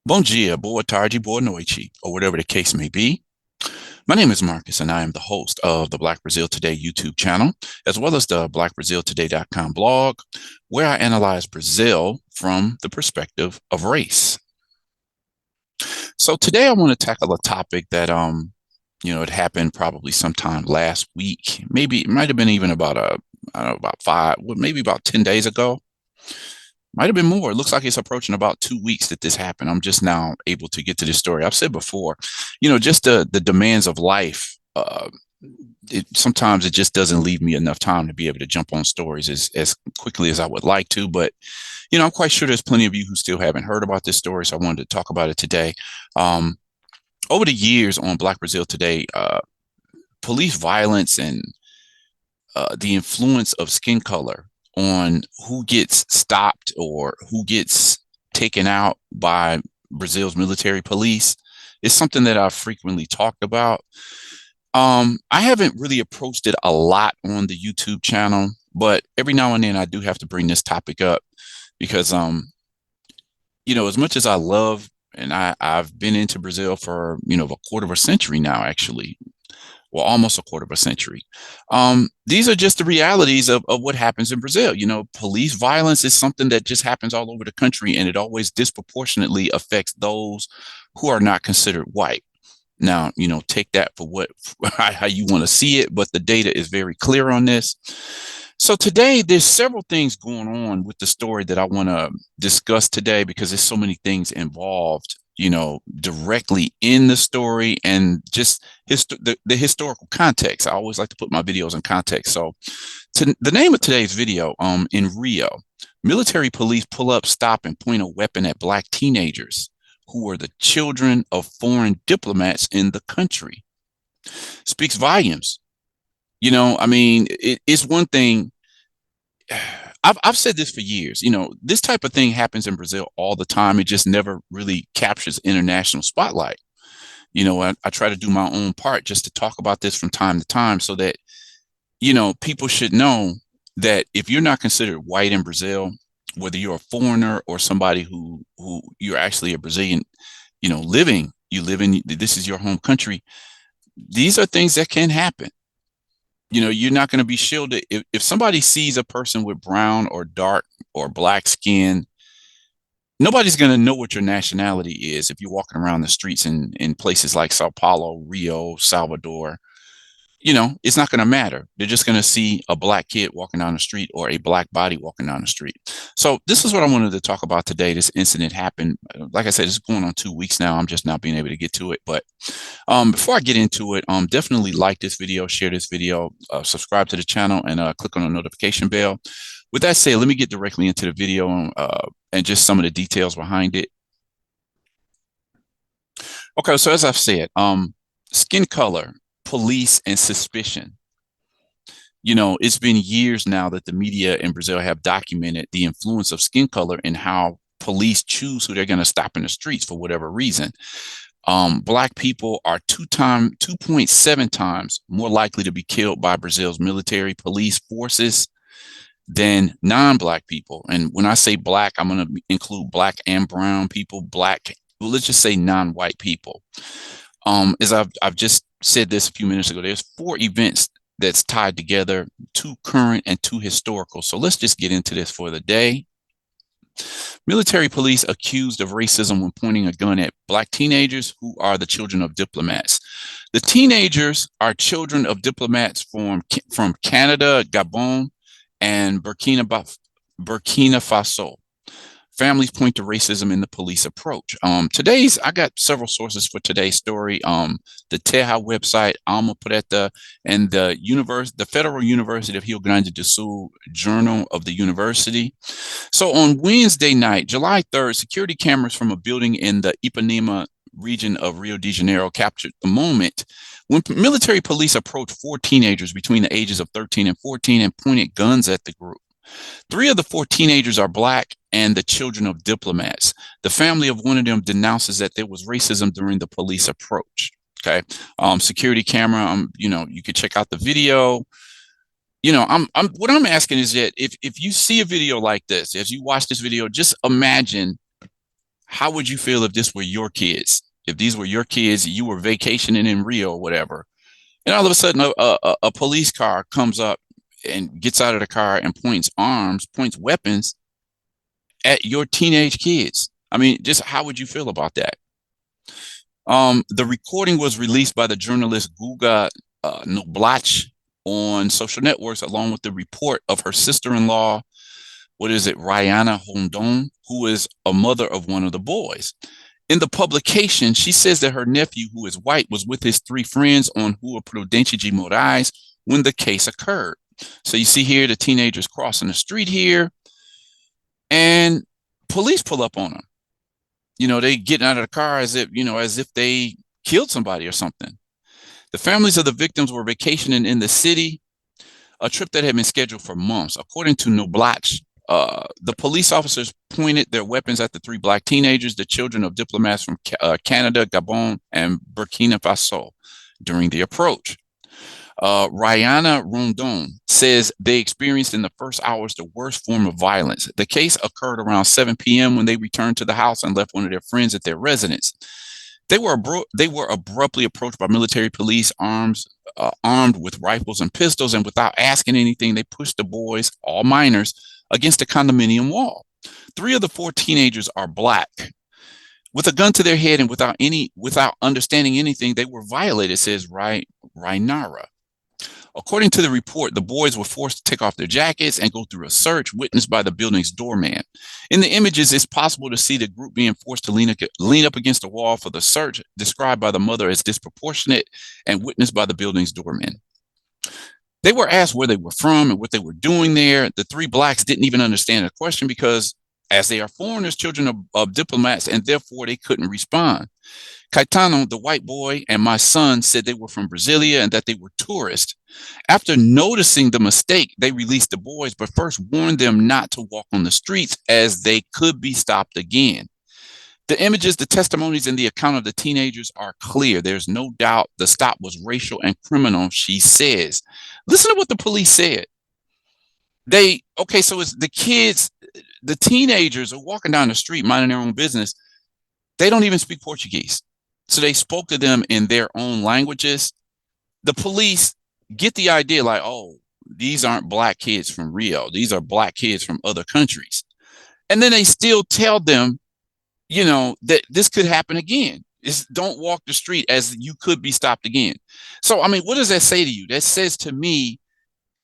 Bom dia, boa tarde, boa noite, or whatever the case may be. My name is Marcus, and I am the host of the Black Brazil Today YouTube channel, as well as the blackbraziltoday.com blog, where I analyze Brazil from the perspective of race. So today I want to tackle a topic that it happened probably sometime last week. Maybe it might have been even about I don't know, about five, well, maybe about 10 days ago. Might have been more. It looks like it's approaching about 2 weeks that this happened. I'm just now able to get to this story. I've said before, just the demands of life. Sometimes it just doesn't leave me enough time to be able to jump on stories as quickly as I would like to. But I'm quite sure there's plenty of you who still haven't heard about this story, so I wanted to talk about it today. Over the years on Black Brazil Today, police violence and the influence of skin color on who gets stopped or who gets taken out by Brazil's military police is something that I've frequently talked about. I haven't really approached it a lot on the YouTube channel, but every now and then I do have to bring this topic up because, as much as I love and I've been into Brazil for, a quarter of a century now, actually, well, almost a quarter of a century. These are just the realities of what happens in Brazil. Police violence is something that just happens all over the country, and it always disproportionately affects those who are not considered white. Now, take that for how you want to see it, but the data is very clear on this. So today, there's several things going on with the story that I want to discuss today because there's so many things involved, directly in the story and just the historical context. I always like to put my videos in context. So the name of today's video, in Rio, military police pull up, stop, and point a weapon at Black teenagers who are the children of foreign diplomats in the country. Speaks volumes. It's one thing. I've said this for years. This type of thing happens in Brazil all the time. It just never really captures international spotlight. I try to do my own part just to talk about this from time to time so that, people should know that if you're not considered white in Brazil, whether you're a foreigner or somebody who you're actually a Brazilian, you live in, this is your home country. These are things that can happen. You're not going to be shielded. If somebody sees a person with brown or dark or black skin, nobody's going to know what your nationality is if you're walking around the streets in places like Sao Paulo, Rio, Salvador. It's not going to matter. They're just going to see a black kid walking down the street or a black body walking down the street. So this is what I wanted to talk about today. This incident happened. Like I said, it's going on 2 weeks now. I'm just not being able to get to it. But before I get into it, definitely like this video, share this video, subscribe to the channel, and click on the notification bell. With that said, let me get directly into the video and just some of the details behind it. Okay, so as I've said, skin color, police, and suspicion. It's been years now that the media in Brazil have documented the influence of skin color and how police choose who they're going to stop in the streets for whatever reason. Black people are 2.7 times more likely to be killed by Brazil's military police forces than non-black people. And when I say black, I'm going to include black and brown people, well, let's just say non-white people. As I've just said this a few minutes ago, there's 4 events that's tied together, 2 current and 2 historical. So let's just get into this for the day. Military police accused of racism when pointing a gun at Black teenagers who are the children of diplomats. The teenagers are children of diplomats from Canada, Gabon, and Burkina Faso. Families point to racism in the police approach. I got several sources for today's story. The Terra website, Alma Preta, and the Federal University of Rio Grande do Sul Journal of the University. So on Wednesday night, July 3rd, security cameras from a building in the Ipanema region of Rio de Janeiro captured the moment when military police approached 4 teenagers between the ages of 13 and 14 and pointed guns at the group. 3 of the 4 teenagers are Black and the children of diplomats. The family of one of them denounces that there was racism during the police approach. Okay. Security camera, you could check out the video. What I'm asking is that if you see a video like this, as you watch this video, just imagine How would you feel if this were your kids? If these were your kids, you were vacationing in Rio or whatever, and all of a sudden a police car comes up and gets out of the car and points weapons at your teenage kids. I mean, just how would you feel about that? The recording was released by the journalist Guga Noblat on social networks, along with the report of her sister-in-law, Rihanna Hondon, who is a mother of one of the boys. In the publication, she says that her nephew, who is white, was with his three friends on Rua Prudente de Moraes when the case occurred. So you see here the teenagers crossing the street here, and police pull up on them. They getting out of the car as if they killed somebody or something. The families of the victims were vacationing in the city, a trip that had been scheduled for months. According to Noblat, the police officers pointed their weapons at the three Black teenagers, the children of diplomats from Canada, Gabon, and Burkina Faso, during the approach. Rihanna Rondon says they experienced in the first hours the worst form of violence. The case occurred around 7 p.m. when they returned to the house and left one of their friends at their residence. They were abruptly approached by military police armed with rifles and pistols, and without asking anything, they pushed the boys, all minors, against the condominium wall. 3 of the 4 teenagers are Black. With a gun to their head and without understanding anything, they were violated, says Rainara. According to the report, the boys were forced to take off their jackets and go through a search witnessed by the building's doorman. In the images, it's possible to see the group being forced to lean up against the wall for the search, described by the mother as disproportionate and witnessed by the building's doorman. They were asked where they were from and what they were doing there. The 3 Blacks didn't even understand the question because, as they are foreigners, children of diplomats, and therefore they couldn't respond. Caetano, the white boy, and my son said they were from Brasilia and that they were tourists. After noticing the mistake, they released the boys, but first warned them not to walk on the streets as they could be stopped again. The images, the testimonies, and the account of the teenagers are clear. There's no doubt the stop was racial and criminal, she says. Listen to what the police said. So it's the kids, the teenagers are walking down the street minding their own business. They don't even speak Portuguese. So they spoke to them in their own languages. The police get the idea like, oh, these aren't Black kids from Rio. These are Black kids from other countries. And then they still tell them, that this could happen again. Don't walk the street as you could be stopped again. So, I mean, what does that say to you? That says to me,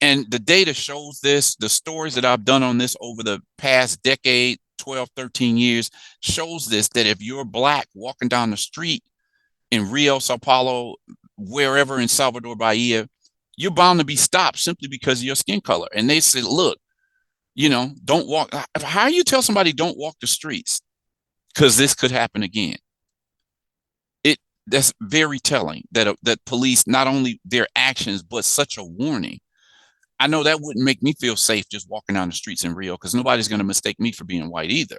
and the data shows this, the stories that I've done on this over the past decade, 12, 13 years, shows this, that if you're Black walking down the street in Rio, Sao Paulo, wherever in Salvador Bahia, you're bound to be stopped simply because of your skin color. And they said, look, don't walk. How do you tell somebody don't walk the streets? Because this could happen again. That's very telling that police, not only their actions, but such a warning. I know that wouldn't make me feel safe just walking down the streets in Rio, because nobody's going to mistake me for being white either.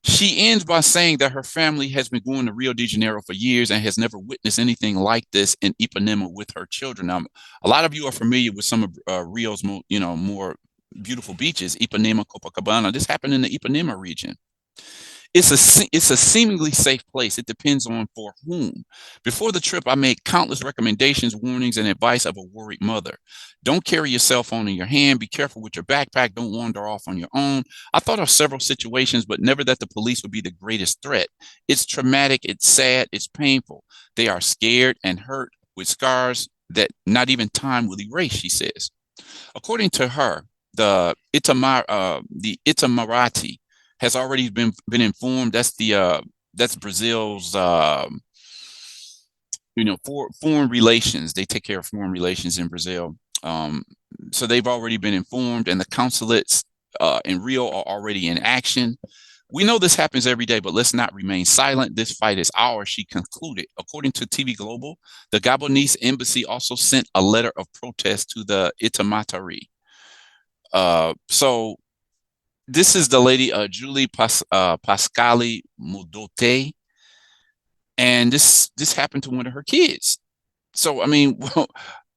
She ends by saying that her family has been going to Rio de Janeiro for years and has never witnessed anything like this in Ipanema with her children. Now, a lot of you are familiar with some of Rio's more beautiful beaches, Ipanema, Copacabana. This happened in the Ipanema region. It's a seemingly safe place. It depends on for whom. Before the trip, I made countless recommendations, warnings, and advice of a worried mother. Don't carry your cell phone in your hand. Be careful with your backpack. Don't wander off on your own. I thought of several situations, but never that the police would be the greatest threat. It's traumatic. It's sad. It's painful. They are scared and hurt with scars that not even time will erase, she says. According to her, the Itamaraty has already been informed. That's Brazil's foreign relations. They take care of foreign relations in Brazil. So they've already been informed, and the consulates in Rio are already in action. We know this happens every day, but let's not remain silent. This fight is ours, she concluded. According to TV Global, the Gabonese embassy also sent a letter of protest to the Itamaraty. So this is the lady, Julie Pascali Mudote, and this happened to one of her kids. So, I mean,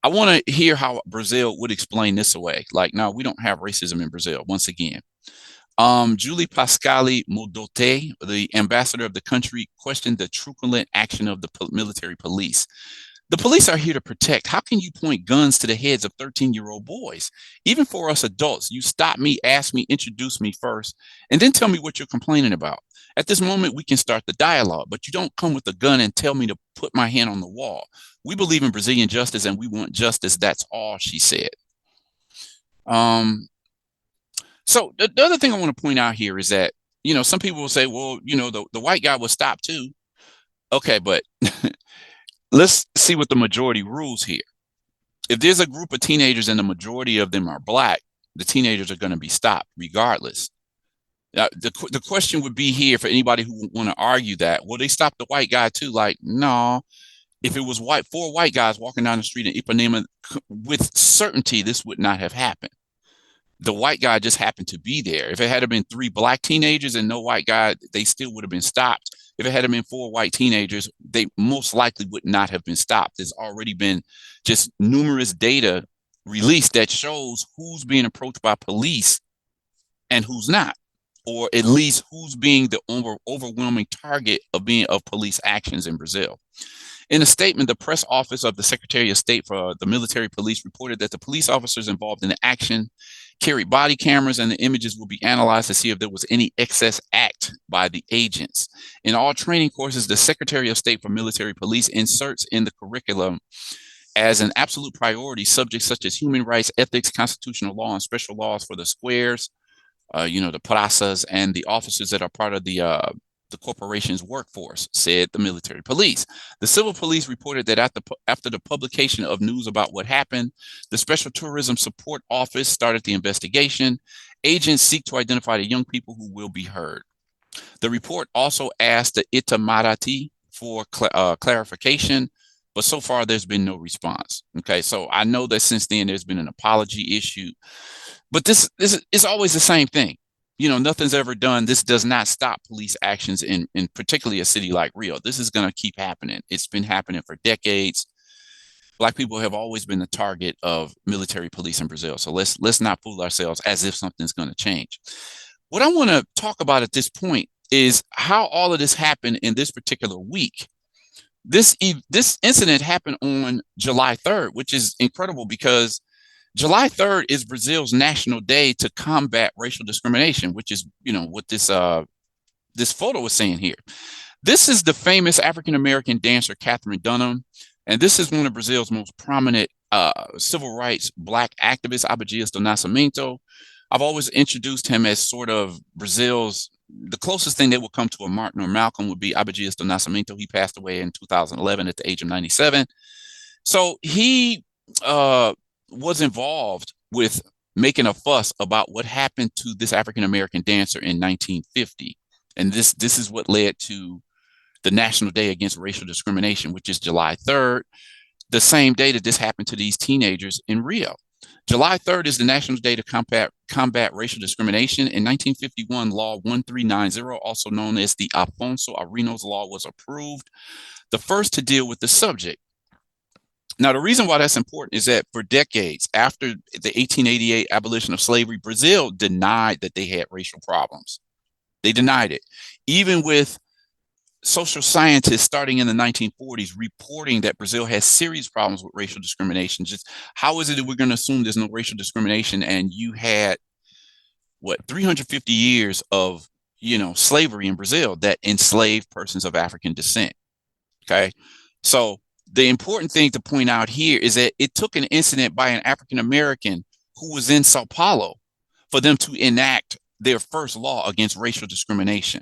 I want to hear how Brazil would explain this away. Like, no, we don't have racism in Brazil, once again. Julie Pascali Modote, the ambassador of the country, questioned the truculent action of the military police. The police are here to protect. How can you point guns to the heads of 13-year-old boys? Even for us adults, you stop me, ask me, introduce me first, and then tell me what you're complaining about. At this moment, we can start the dialogue, but you don't come with a gun and tell me to put my hand on the wall. We believe in Brazilian justice and we want justice. That's all, she said. So the other thing I want to point out here is that, some people will say, well, the white guy was stopped too. Okay, but let's see what the majority rules here. If there's a group of teenagers and the majority of them are black, the teenagers are going to be stopped regardless. The question would be here for anybody who would want to argue that, well, they stopped the white guy too. Like, no, if it was four white guys walking down the street in Ipanema, with certainty, this would not have happened. The white guy just happened to be there. If it had been 3 black teenagers and no white guy, they still would have been stopped. If it had been 4 white teenagers, they most likely would not have been stopped. There's already been just numerous data released that shows who's being approached by police and who's not, or at least who's being the overwhelming target of police actions in Brazil. In a statement, the press office of the Secretary of State for the Military Police reported that the police officers involved in the action carried body cameras, and the images will be analyzed to see if there was any excess act by the agents. In all training courses, the Secretary of State for Military Police inserts in the curriculum as an absolute priority subjects such as human rights, ethics, constitutional law, and special laws for the squares, the plazas, and the officers that are part of the corporation's workforce, said the military police. The civil police reported that after the publication of news about what happened, the Special Tourism Support Office started the investigation. Agents seek to identify the young people who will be heard. The report also asked the Itamaraty for clarification, but so far there's been no response. Okay, so I know that since then there's been an apology issued, but this is always the same thing. Nothing's ever done. This does not stop police actions in particularly a city like Rio. This is going to keep happening. It's been happening for decades. Black people have always been the target of military police in Brazil. So let's not fool ourselves as if something's going to change. What I want to talk about at this point is how all of this happened in this particular week. This incident happened on July 3rd, which is incredible because July 3rd is Brazil's national day to combat racial discrimination, which is, what this photo is saying here. This is the famous African-American dancer, Catherine Dunham, and this is one of Brazil's most prominent civil rights Black activists, Abdias do Nascimento. I've always introduced him as sort of the closest thing that will come to a Martin or Malcolm would be Abdias do Nascimento. He passed away in 2011 at the age of 97. So he was involved with making a fuss about what happened to this African-American dancer in 1950. And this is what led to the National Day Against Racial Discrimination, which is July 3rd, the same day that this happened to these teenagers in Rio. July 3rd is the National Day to combat racial discrimination. In 1951, Law 1390, also known as the Afonso Arinos Law, was approved, the first to deal with the subject. Now, the reason why that's important is that for decades after the 1888 abolition of slavery, Brazil denied that they had racial problems. They denied it, even with social scientists starting in the 1940s reporting that Brazil has serious problems with racial discrimination. Just how is it that we're going to assume there's no racial discrimination? And you had 350 years of slavery in Brazil that enslaved persons of African descent. Okay, so the important thing to point out here is that it took an incident by an African-American who was in Sao Paulo for them to enact their first law against racial discrimination.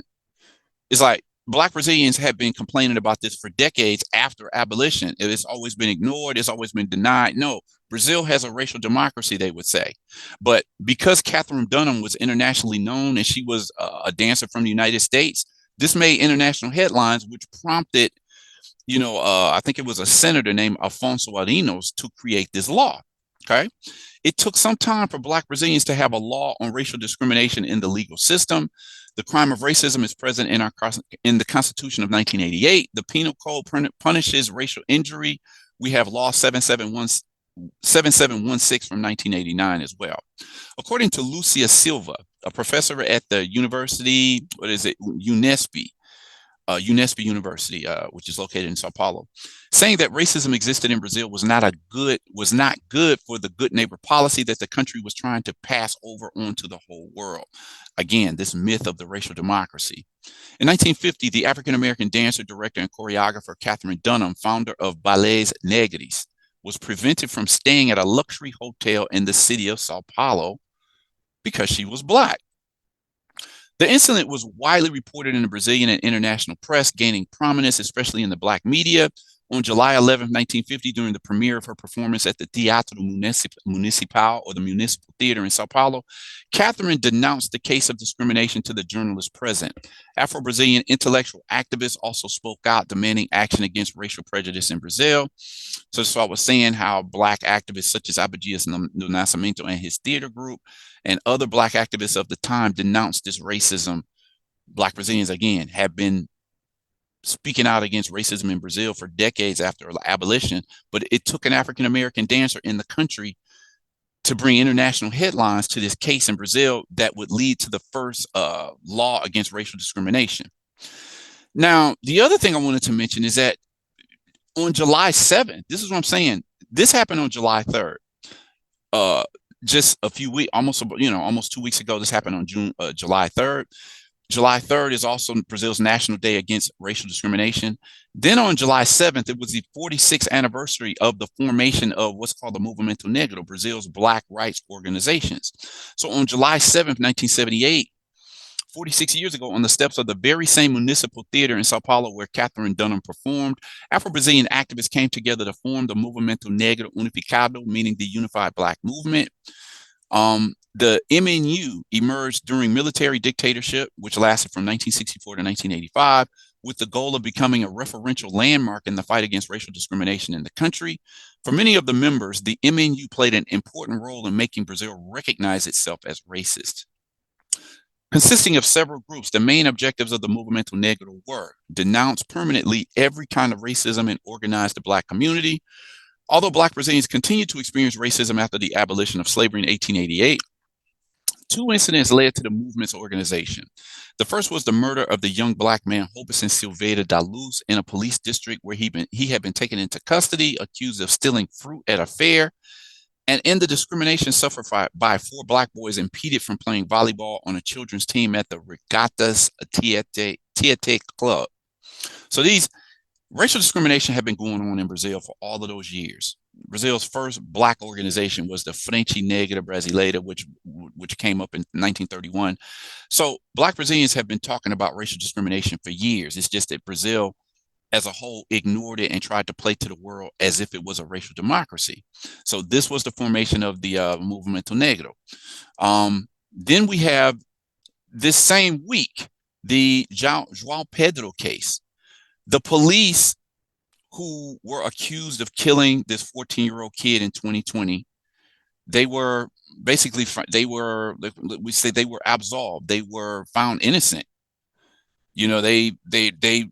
It's like Black Brazilians have been complaining about this for decades after abolition. It's always been ignored. It's always been denied. No, Brazil has a racial democracy, they would say. But because Catherine Dunham was internationally known and she was a dancer from the United States, this made international headlines, which prompted I think it was a senator named Afonso Arinos to create this law. Okay. It took some time for Black Brazilians to have a law on racial discrimination in the legal system. The crime of racism is present in the Constitution of 1988. The Penal Code punishes racial injury. We have Law 7716 from 1989 as well. According to Lucia Silva, a professor at the university, what is it, Unesp University, which is located in Sao Paulo, saying that racism existed in Brazil was not good for the good neighbor policy that the country was trying to pass over onto the whole world. Again, this myth of the racial democracy. In 1950, the African-American dancer, director, and choreographer Katherine Dunham, founder of Ballets Negros, was prevented from staying at a luxury hotel in the city of Sao Paulo because she was Black. The incident was widely reported in the Brazilian and international press, gaining prominence, especially in the Black media. On July 11, 1950, during the premiere of her performance at the Teatro Municipal, or the Municipal Theater in Sao Paulo, Katherine denounced the case of discrimination to the journalists present. Afro-Brazilian intellectual activists also spoke out, demanding action against racial prejudice in Brazil. So I was saying how Black activists such as Abdias do Nascimento and his theater group and other Black activists of the time denounced this racism. Black Brazilians, again, have been speaking out against racism in Brazil for decades after abolition, but it took an African-American dancer in the country to bring international headlines to this case in Brazil that would lead to the first law against racial discrimination. Now, the other thing I wanted to mention is that on July 7th, this is what I'm saying, this happened on July 3rd. Just a few weeks, almost 2 weeks ago, this happened on July 3rd. July 3rd is also Brazil's National Day Against Racial Discrimination. Then on July 7th, it was the 46th anniversary of the formation of what's called the Movimento Negro, Brazil's Black rights organizations. So on July 7th, 1978, 46 years ago, on the steps of the very same Municipal Theater in Sao Paulo where Katherine Dunham performed, Afro-Brazilian activists came together to form the Movimento Negro Unificado, meaning the Unified Black Movement. The MNU emerged during military dictatorship, which lasted from 1964 to 1985, with the goal of becoming a referential landmark in the fight against racial discrimination in the country. For many of the members, the MNU played an important role in making Brazil recognize itself as racist. Consisting of several groups, the main objectives of the Movimento Negro were denounce permanently every kind of racism and organize the Black community. Although Black Brazilians continued to experience racism after the abolition of slavery in 1888, two incidents led to the movement's organization. The first was the murder of the young Black man Robson Silveira da Luz in a police district where he had been taken into custody, accused of stealing fruit at a fair, and in the discrimination suffered by four Black boys impeded from playing volleyball on a children's team at the Regatas Tietê Club. So these racial discrimination had been going on in Brazil for all of those years. Brazil's first Black organization was the Frente Negra Brasileira, which came up in 1931. So Black Brazilians have been talking about racial discrimination for years. It's just that Brazil as a whole ignored it and tried to play to the world as if it was a racial democracy. So this was the formation of the Movimento Negro. Then we have this same week, the João Pedro case. The police who were accused of killing this 14-year-old kid in 2020, they were basically, they were absolved. They were found innocent. You know, the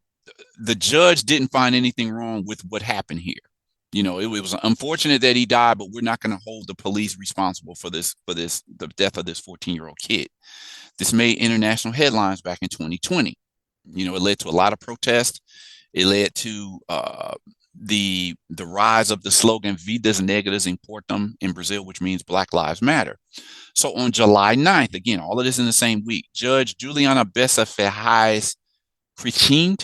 judge didn't find anything wrong with what happened here. You know, it was unfortunate that he died, but we're not going to hold the police responsible for the death of this 14-year-old kid. This made international headlines back in 2020. You know, it led to a lot of protests. It led to the rise of the slogan Vidas Negras Importam in Brazil, which means Black Lives Matter. So on July 9th, again, all of this in the same week, Judge Juliana Bessa Ferraz Crichton,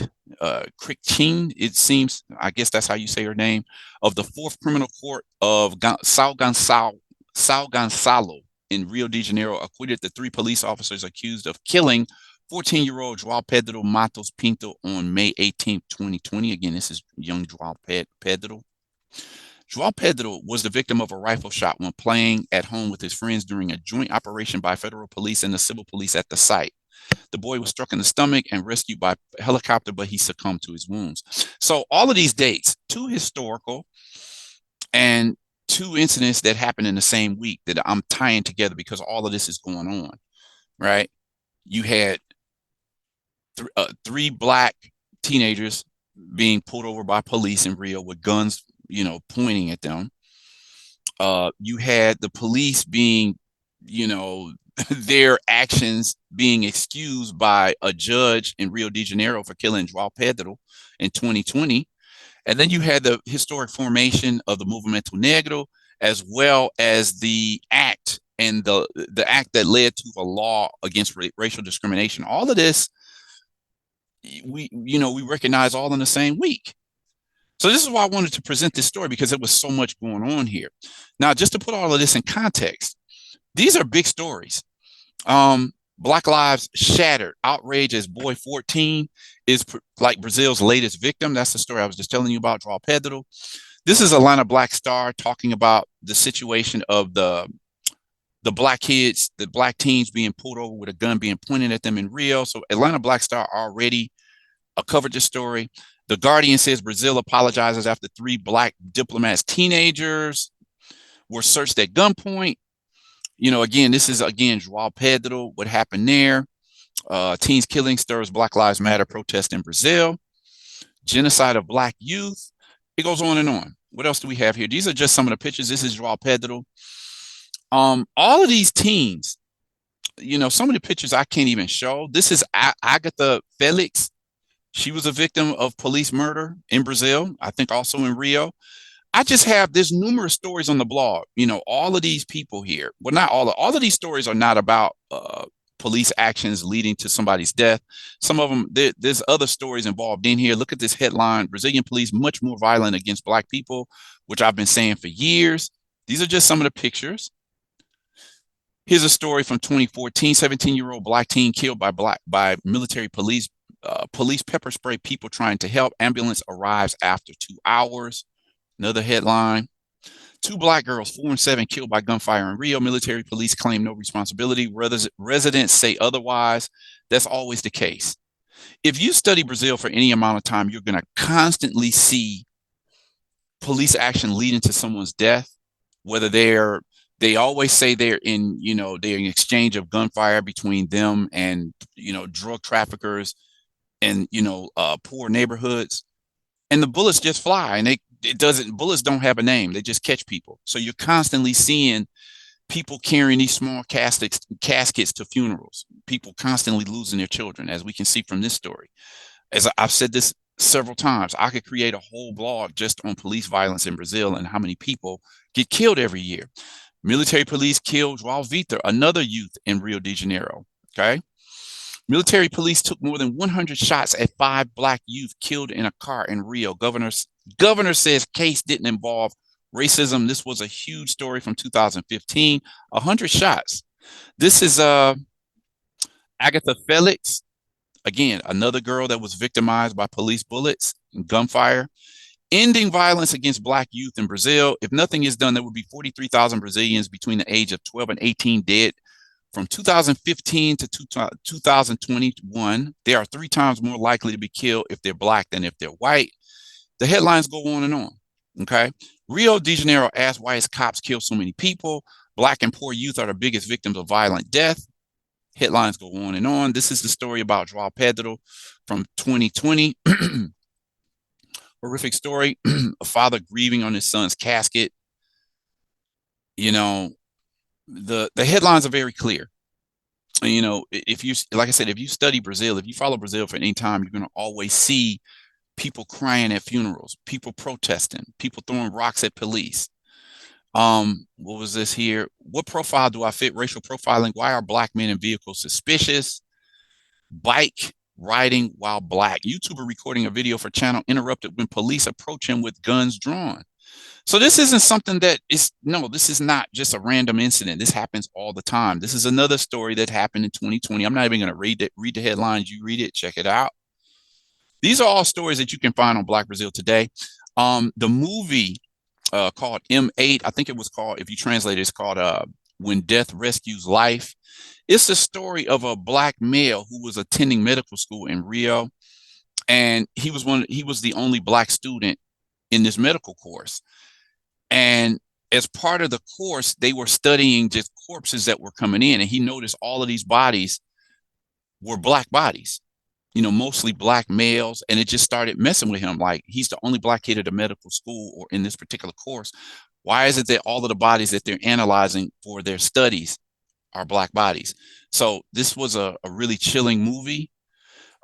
it seems, I guess that's how you say her name, of the 4th Criminal Court of São Gonçalo in Rio de Janeiro acquitted the 3 police officers accused of killing 14-year-old João Pedro Matos Pinto on May 18, 2020. Again, this is young João Pedro. João Pedro was the victim of a rifle shot when playing at home with his friends during a joint operation by federal police and the civil police at the site. The boy was struck in the stomach and rescued by helicopter, but he succumbed to his wounds. So all of these dates, 2 historical and 2 incidents that happened in the same week that I'm tying together because all of this is going on, right? You had 3 Black teenagers being pulled over by police in Rio with guns, you know, pointing at them. You had the police being you know, their actions being excused by a judge in Rio de Janeiro for killing João Pedro in 2020. And then you had the historic formation of the Movimento Negro, as well as the act and the act that led to a law against racial discrimination. All of this, we recognize all in the same week. So this is why I wanted to present this story, because there was so much going on here. Now, just to put all of this in context, these are big stories. Black lives shattered. Outrage as boy 14 is like Brazil's latest victim. That's the story I was just telling you about, João Pedro. This is Atlanta Black Star talking about the situation of the black kids, the black teens being pulled over with a gun being pointed at them in Rio. So Atlanta Black Star already covered this story. The Guardian says Brazil apologizes after 3 black diplomats, teenagers, were searched at gunpoint. Again, this is João Pedro, what happened there. Teens killing stirs Black Lives Matter protest in Brazil. Genocide of black youth. It goes on and on. What else do we have here? These are just some of the pictures. This is João Pedro. All of these teens, some of the pictures I can't even show. This is Agatha Felix. She was a victim of police murder in Brazil, I think also in Rio. There's numerous stories on the blog. All of these people here, well, not all of these stories are not about police actions leading to somebody's death. Some of them, there's other stories involved in here. Look at this headline: Brazilian police much more violent against black people, which I've been saying for years. These are just some of the pictures. Here's a story from 2014: 17-year-old black teen killed by military police. Police pepper spray people trying to help. Ambulance arrives after 2 hours. Another headline: 2 black girls, 4 and 7, killed by gunfire in Rio. Military police claim no responsibility. Residents say otherwise. That's always the case. If you study Brazil for any amount of time, you're going to constantly see police action leading to someone's death, whether they always say they're in exchange of gunfire between them and, drug traffickers and, poor neighborhoods. And the bullets just fly, and bullets don't have a name. They just catch people. So you're constantly seeing people carrying these small caskets to funerals, people constantly losing their children, as we can see from this story. As I've said this several times, I could create a whole blog just on police violence in Brazil and how many people get killed every year. Military police killed João Vitor, another youth in Rio de Janeiro. Okay. Military police took more than 100 shots at 5 black youth killed in a car in Rio. Governor says case didn't involve racism. This was a huge story from 2015. 100 shots. This is Agatha Felix. Again, another girl that was victimized by police bullets and gunfire. Ending violence against black youth in Brazil. If nothing is done, there will be 43,000 Brazilians between the age of 12 and 18 dead. From 2015 to 2021, they are 3 times more likely to be killed if they're black than if they're white. The headlines go on and on. Okay. Rio de Janeiro asks why its cops kill so many people. Black and poor youth are the biggest victims of violent death. Headlines go on and on. This is the story about João Pedro from 2020. Horrific story. A father grieving on his son's casket. The headlines are very clear. If you, like I said, if you study Brazil, if you follow Brazil for any time, you're going to always see people crying at funerals, people protesting, people throwing rocks at police. What was this here? What profile do I fit? Racial profiling. Why are black men in vehicles suspicious? Bike riding while black. YouTuber recording a video for channel interrupted when police approach him with guns drawn. So this isn't something this is not just a random incident. This happens all the time. This is another story that happened in 2020. I'm not even going to read the headlines. You read it, check it out. These are all stories that you can find on Black Brazil Today. The movie called M8, I think it was called, if you translate it, it's called When Death Rescues Life. It's the story of a black male who was attending medical school in Rio, and he was the only black student in this medical course. And as part of the course, they were studying just corpses that were coming in, and he noticed all of these bodies were black bodies, mostly black males, and it just started messing with him. Like, he's the only black kid at a medical school or in this particular course. Why is it that all of the bodies that they're analyzing for their studies our Black bodies. So this was a really chilling movie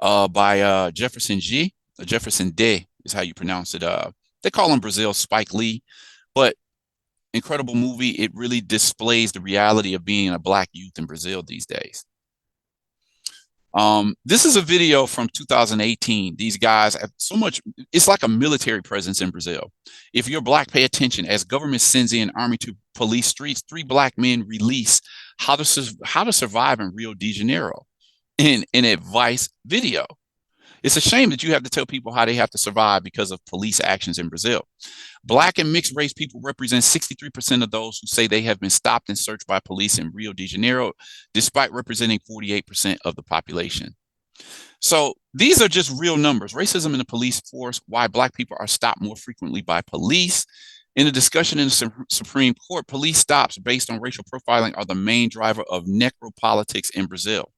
by Jefferson Day is how you pronounce it. They call him Brazil Spike Lee, but incredible movie. It really displays the reality of being a Black youth in Brazil these days. This is a video from 2018. These guys have so much, it's like a military presence in Brazil. If you're Black, pay attention. As government sends in army to police streets, 3 Black men release how to survive in Rio de Janeiro in an advice video. It's a shame that you have to tell people how they have to survive because of police actions in Brazil. Black and mixed race people represent 63% of those who say they have been stopped and searched by police in Rio de Janeiro, despite representing 48% of the population. So these are just real numbers. Racism in the police force, why Black people are stopped more frequently by police. In a discussion in the Supreme Court, police stops based on racial profiling are the main driver of necropolitics in Brazil.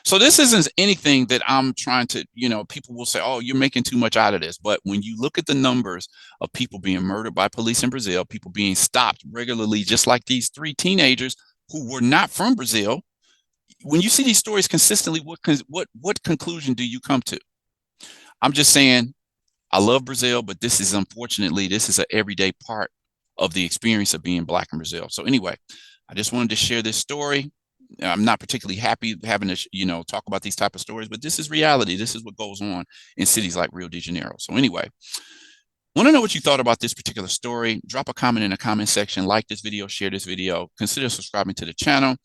So this isn't anything that I'm trying to, people will say, oh, you're making too much out of this. But when you look at the numbers of people being murdered by police in Brazil, people being stopped regularly, just like these 3 teenagers who were not from Brazil, when you see these stories consistently, what conclusion do you come to? I'm just saying, I love Brazil, but this is unfortunately, this is an everyday part of the experience of being Black in Brazil. So anyway, I just wanted to share this story. I'm not particularly happy having to, talk about these type of stories, but this is reality. This is what goes on in cities like Rio de Janeiro. So anyway, want to know what you thought about this particular story? Drop a comment in the comment section, like this video, share this video, consider subscribing to the channel.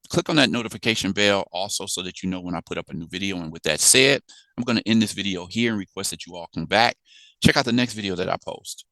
Click on that notification bell also so that you know when I put up a new video. And with that said, I'm going to end this video here and request that you all come back. Check out the next video that I post.